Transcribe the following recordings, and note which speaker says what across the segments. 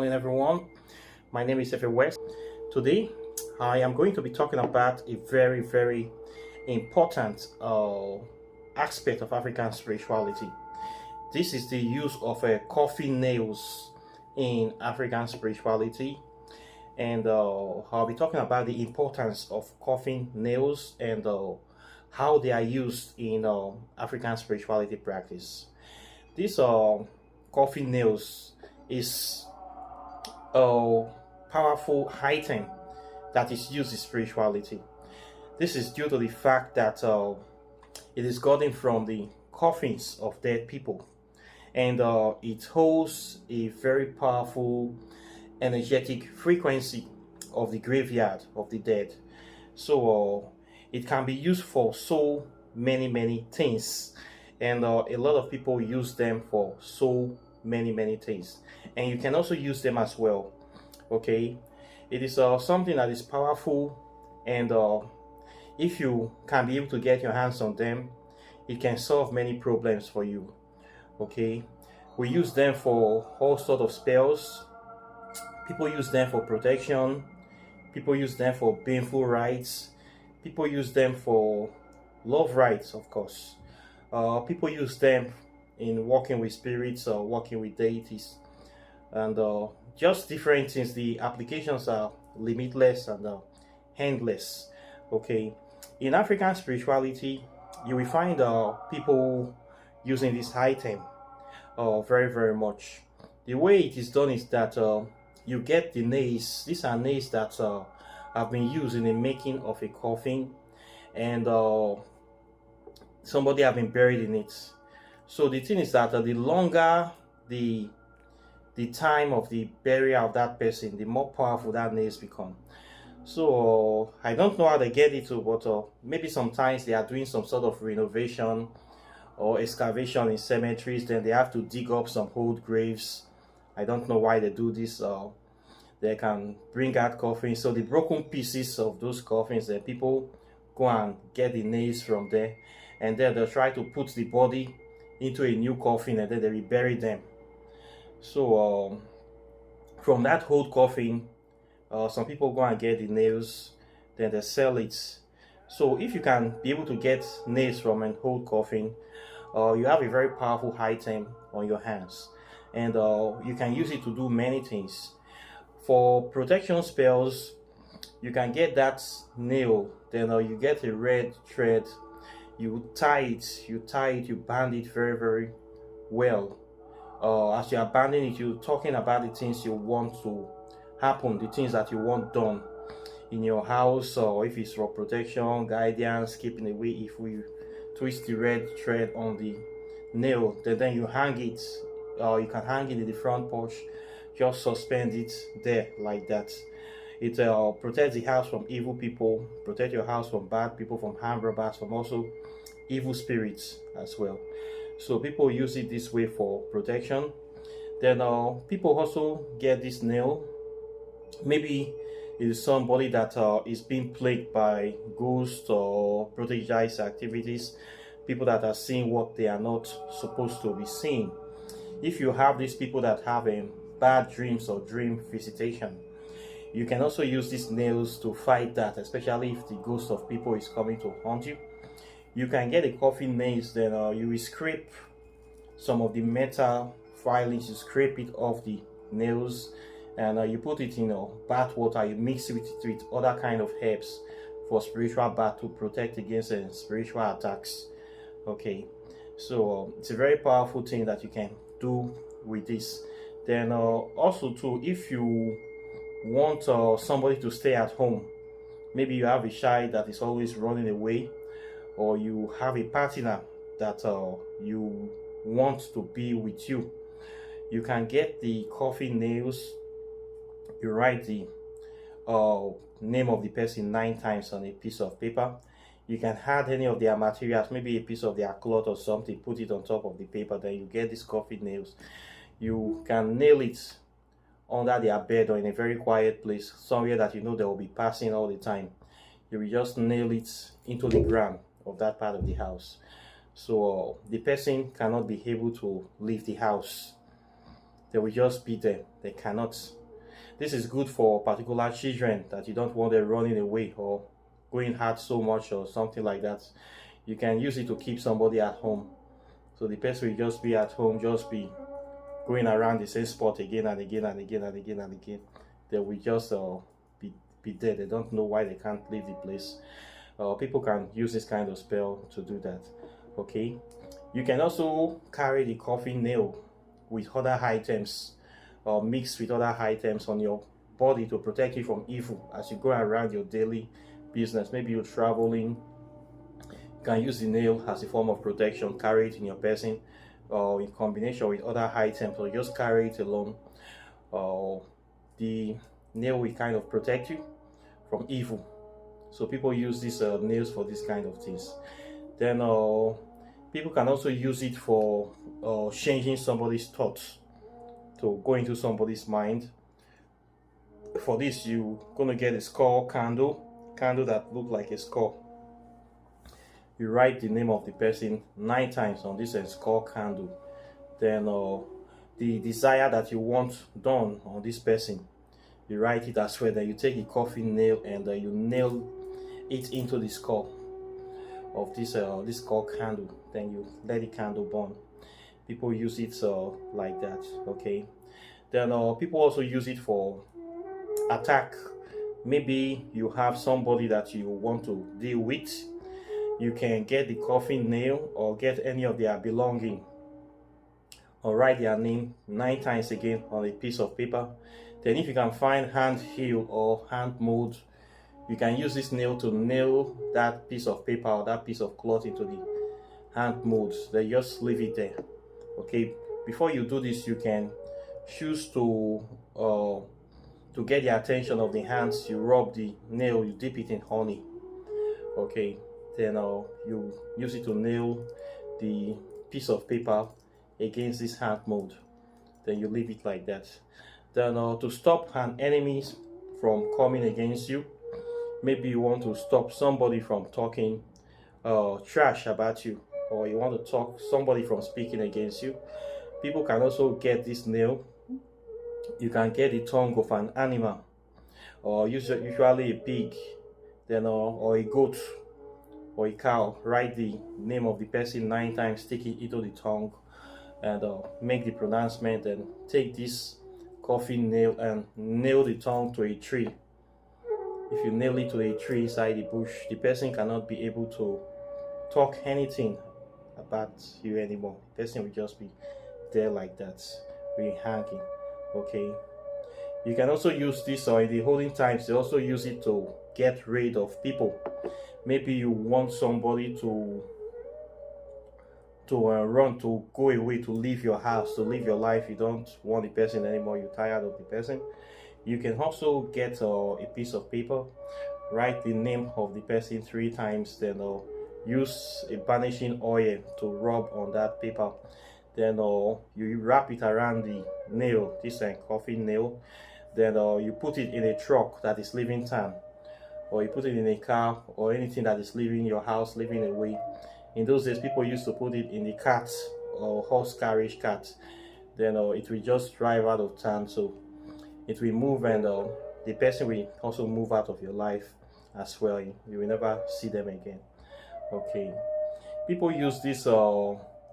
Speaker 1: morning, everyone. My name is Efe West. Today, I am going to be talking about a very important aspect of African spirituality. This is the use of coffin nails in African spirituality, and I'll be talking about the importance of coffin nails and how they are used in African spirituality practice. This coffin nails is a powerful item that is used in spirituality. This is due to the fact that it is gotten from the coffins of dead people, and it holds a very powerful energetic frequency of the graveyard of the dead. So it can be used for so many things, and a lot of people use them for so many things, and you can also use them as well. Okay, it is something that is powerful, and if you can be able to get your hands on them, it can solve many problems for you. Okay, we use them for all sort of spells. People use them for protection. People use them for painful rites. People use them for love rites, of course. People use them in working with spirits or working with deities, and just different things. The applications are limitless and endless. Okay, in African spirituality, you will find people using this item very much. The way it is done is that you get the nails. These are nails that have been used in the making of a coffin, and somebody have been buried in it. So the thing is that the longer the time of the burial of that person, the more powerful that nails become. So I don't know how they get it to, but maybe sometimes they are doing some sort of renovation or excavation in cemeteries. Then they have to dig up some old graves. I don't know why they do this. They can bring out coffins. So the broken pieces of those coffins, then people go and get the nails from there, and then they'll try to put the body into a new coffin, and then they will bury them. So from that old coffin, some people go and get the nails, then they sell it. So if you can be able to get nails from an old coffin, you have a very powerful item on your hands, and you can use it to do many things. For protection spells, you can get that nail, then you get a red thread, you tie it, you band it very well. As you are banding it, you're talking about the things you want to happen, the things that you want done in your house, or if it's for protection, guidance, keeping away. If we twist the red thread on the nail, then you hang it. You can hang it in the front porch, just suspend it there like that. It protects the house from evil people, protect your house from bad people, from hand robbers, from also evil spirits as well. So people use it this way for protection. Then people also get this nail. Maybe it is somebody that is being plagued by ghosts or protegized activities, people that are seeing what they are not supposed to be seeing. If you have these people that have bad dreams or dream visitation, you can also use these nails to fight that, especially if the ghost of people is coming to haunt you. You can get a coffin nails, then you will scrape some of the metal filings, you scrape it off the nails, and you put it in bath water, you mix it with other kind of herbs for spiritual bath to protect against spiritual attacks. Okay, so it's a very powerful thing that you can do with this. Then also too, if you want somebody to stay at home, maybe you have a child that is always running away, or you have a partner that you want to be with you, you can get the coffin nails. You write the name of the person 9 times on a piece of paper. You can add any of their materials, maybe a piece of their cloth or something, put it on top of the paper, then you get these coffin nails. You can nail it under their bed or in a very quiet place, somewhere that you know they will be passing all the time. You will just nail it into the ground of that part of the house, so the person cannot be able to leave the house. They will just be there. They cannot. This is good for particular children that you don't want them running away or going hard so much or something like that. You can use it to keep somebody at home. So the person will just be at home, just be going around the same spot again and again and again and again and again. They will just be there. They don't know why they can't leave the place. People can use this kind of spell to do that. Okay, you can also carry the coffin nail with other items or mixed with other items on your body to protect you from evil as you go around your daily business. Maybe you're traveling, you can use the nail as a form of protection, carry it in your person or in combination with other items, or just carry it alone. The nail will kind of protect you from evil. So people use these nails for this kind of things. Then people can also use it for changing somebody's thoughts, to go into somebody's mind. For this, you're gonna get a skull candle that looks like a skull. You write the name of the person 9 times on this skull candle. Then the desire that you want done on this person, you write it as well. Then you take a coffin nail and you nail it into the skull of this skull candle. Then you let the candle burn. People use it like that. Okay, then people also use it for attack. Maybe you have somebody that you want to deal with. You can get the coffin nail or get any of their belonging or write their name 9 times again on a piece of paper. Then if you can find hand heel or hand mold, you can use this nail to nail that piece of paper or that piece of cloth into the hand molds. Then just leave it there. Okay, before you do this, you can choose to get the attention of the hands. You rub the nail, you dip it in honey. Okay, then you use it to nail the piece of paper against this hand mold. Then you leave it like that. Then to stop an enemy from coming against you, maybe you want to stop somebody from talking trash about you, or you want to stop somebody from speaking against you. People can also get this nail. You can get the tongue of an animal, or usually a pig, then or a goat or a cow. Write the name of the person 9 times, stick it into the tongue, and make the pronouncement, and take this coffin nail and nail the tongue to a tree. If you nail it to a tree inside the bush, the person cannot be able to talk anything about you anymore. The person will just be there like that, really hanging. Okay, you can also use this, or in the holding times they also use it to get rid of people. Maybe you want somebody to run, to go away, to leave your house, to leave your life. You don't want the person anymore, you're tired of the person. You can also get a piece of paper, write the name of the person 3 times, then use a vanishing oil to rub on that paper. Then you wrap it around the nail, this coffin nail. Then you put it in a truck that is leaving town, or you put it in a car or anything that is leaving your house, leaving away. In those days, people used to put it in the cart or horse carriage cart. Then it will just drive out of town, so it will move, and the person will also move out of your life as well. You will never see them again. Okay, people use these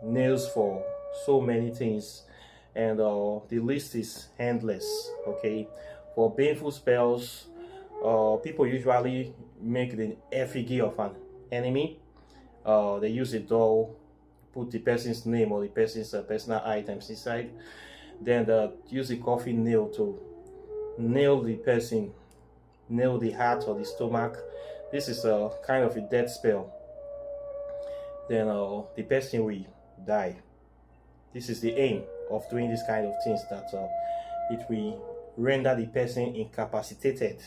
Speaker 1: nails for so many things, and the list is endless. Okay, for painful spells, people usually make the effigy of an enemy. They use a doll, put the person's name or the person's personal items inside, then use a coffin nail to nail the person, nail the heart or the stomach. This is a kind of a death spell. Then the person will die. This is the aim of doing this kind of things, that it will render the person incapacitated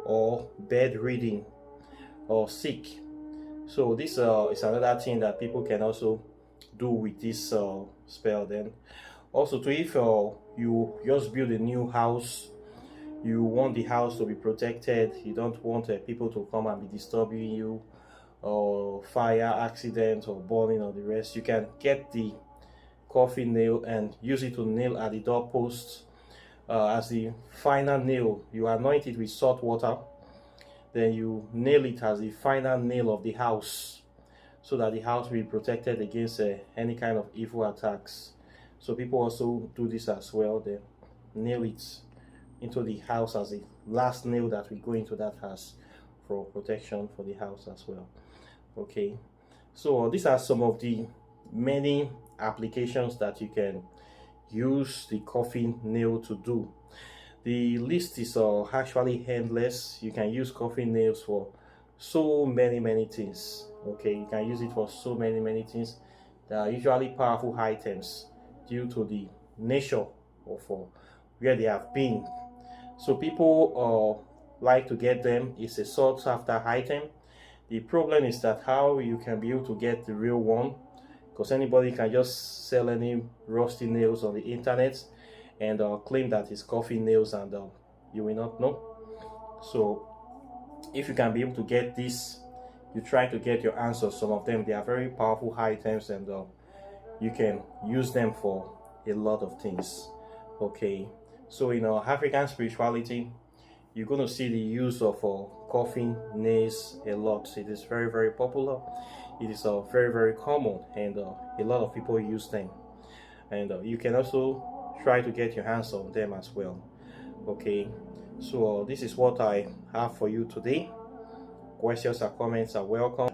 Speaker 1: or bedridden or sick. So this is another thing that people can also do with this spell. Then also, if you just build a new house, you want the house to be protected, you don't want people to come and be disturbing you, or fire, accident, or burning, or the rest, you can get the coffin nail and use it to nail at the doorpost. As the final nail, you anoint it with salt water, then you nail it as the final nail of the house, so that the house will be protected against any kind of evil attacks. So people also do this as well. They nail it into the house as the last nail that we go into that house for protection for the house as well. Okay, so these are some of the many applications that you can use the coffin nail to do. The list is actually endless. You can use coffin nails for so many things. Okay, you can use it for so many things. They are usually powerful items due to the nature of where they have been. So people like to get them. It's a sought after item. The problem is that how you can be able to get the real one, because anybody can just sell any rusty nails on the internet and claim that it's coffin nails, and you will not know. So if you can be able to get this, you try to get your hands on some of them. They are very powerful items, and you can use them for a lot of things. Okay, so in African spirituality, you're going to see the use of coffin nails a lot. It is very popular. It is very common, and a lot of people use them, and you can also try to get your hands on them as well. Okay, so this is what I have for you today. Questions or comments are welcome.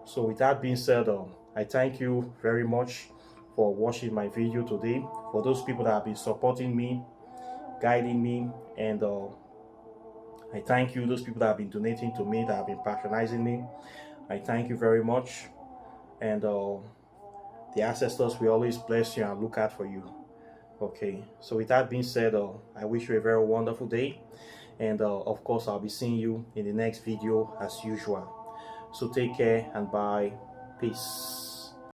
Speaker 1: So with that being said, I thank you very much for watching my video today. For those people that have been supporting me, guiding me, and I thank you. Those people that have been donating to me, that have been patronizing me, I thank you very much. And the ancestors will always bless you and look out for you. Okay, so with that being said, I wish you a very wonderful day, and of course I'll be seeing you in the next video as usual. So take care and bye. Peace.